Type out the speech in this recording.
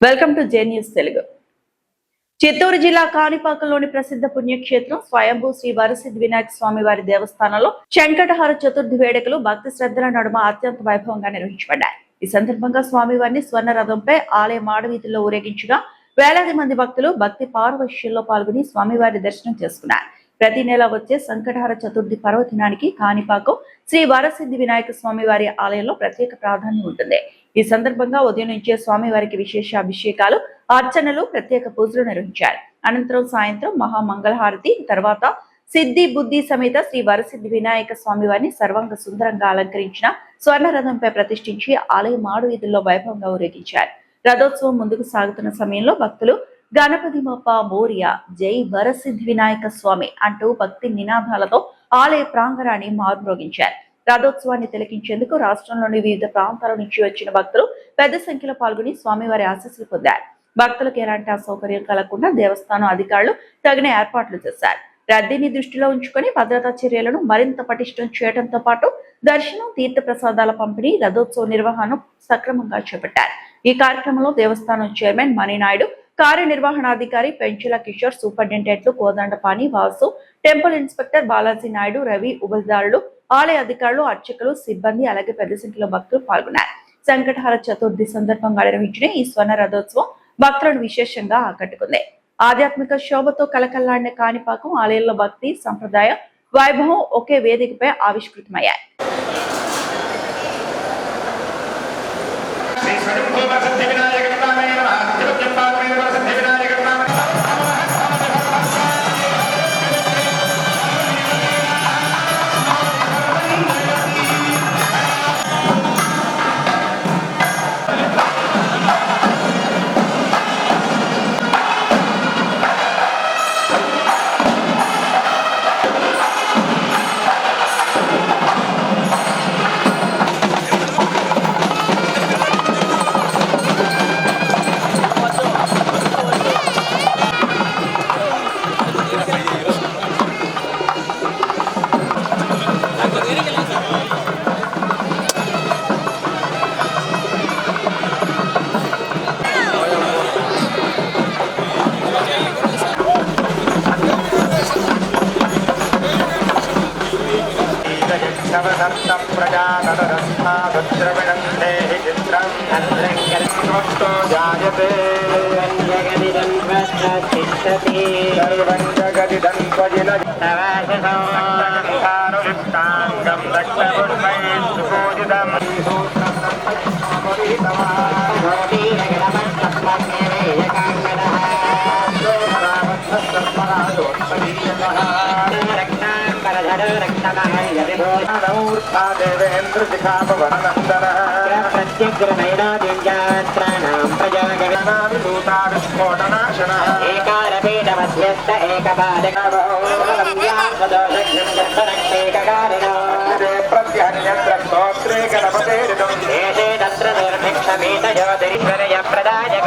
Welcome to J news Telugu. Chittoor జిల్లా కాణిపాకంలోని ప్రసిద్ధ పుణ్యక్షేత్రం స్వయంభూ శ్రీ వరసిద్ధి వినాయక స్వామి వారి దేవస్థానంలో శంకటహార చతుర్థి వేడుకలు భక్తి శ్రద్ధల నడుమ అత్యంత వైభవంగా నిర్వహించబడ్డాయి. ఈ సందర్భంగా స్వామివారిని స్వర్ణ రథంపై ఆలయ మాడవీధుల్లో ఊరేగించగా వేలాది మంది భక్తులు భక్తి పారవశ్యంలో పాల్గొని స్వామివారి దర్శనం చేసుకున్నారు. ప్రతి నెల వచ్చే సంకటహార చతుర్థి పర్వదినానికి కాణిపాకం శ్రీ వరసిద్ధి వినాయక స్వామి వారి ఆలయంలో ప్రత్యేక ప్రాధాన్యం ఉంటుంది. ఈ సందర్భంగా ఉదయం నుంచే స్వామివారికి విశేష అభిషేకాలు, అర్చనలు, ప్రత్యేక పూజలు నిర్వహించారు. అనంతరం సాయంత్రం మహామంగళహారతి, తర్వాత సిద్ధి బుద్ధి సమేత శ్రీ వరసిద్ధి వినాయక స్వామి వారిని సర్వాంగ సుందరంగా అలంకరించిన స్వర్ణ రథంపై ప్రతిష్ఠించి ఆలయ మాడు వీధుల్లో వైభవంగా ఊరేగించారు. రథోత్సవం ముందుకు సాగుతున్న సమయంలో భక్తులు గణపతి మప్ప మోరియా, జై వరసిద్ధి వినాయక స్వామి అంటూ భక్తి నినాదాలతో ఆలయ ప్రాంగణాన్ని మారుమ్రోగించారు. రథోత్సవాన్ని తిలకించేందుకు రాష్ట్రంలోని వివిధ ప్రాంతాల నుంచి వచ్చిన భక్తులు పెద్ద సంఖ్యలో పాల్గొని స్వామివారి ఆశీస్సులు పొందారు. భక్తులకు ఎలాంటి అసౌకర్యం కలగకుండా దేవస్థానం అధికారులు తగిన ఏర్పాట్లు చేశారు. రద్దీని దృష్టిలో ఉంచుకొని భద్రతా చర్యలను మరింత పటిష్టం చేయడంతో పాటు దర్శనం, తీర్థ ప్రసాదాల పంపిణీ, రథోత్సవ నిర్వహణను సక్రమంగా చేపట్టారు. ఈ కార్యక్రమంలో దేవస్థానం చైర్మన్ మణినాయుడు, కార్యనిర్వహణాధికారి పెంచుల కిషోర్, సూపరింటెండెంట్లు కోదండపాణి, వాసు, టెంపుల్ ఇన్స్పెక్టర్ బాలాజీ నాయుడు, రవి, ఉబల్దారులు, ఆలయ అధికారులు, అర్చకులు, సిబ్బంది, అలాగే పెద్ద సంఖ్యలో భక్తులు పాల్గొన్నారు. సంకటహార చతుర్థి సందర్భంగా నిర్వహించిన ఈ స్వర్ణ రథోత్సవం భక్తులను విశేషంగా ఆకట్టుకుంది. ఆధ్యాత్మిక శోభతో కలకల్లాడిన కాణిపాకం ఆలయంలో భక్తి, సంప్రదాయ వైభవం ఒకే వేదికపై ఆవిష్కృతమయ్యాయి. ప్రదాయ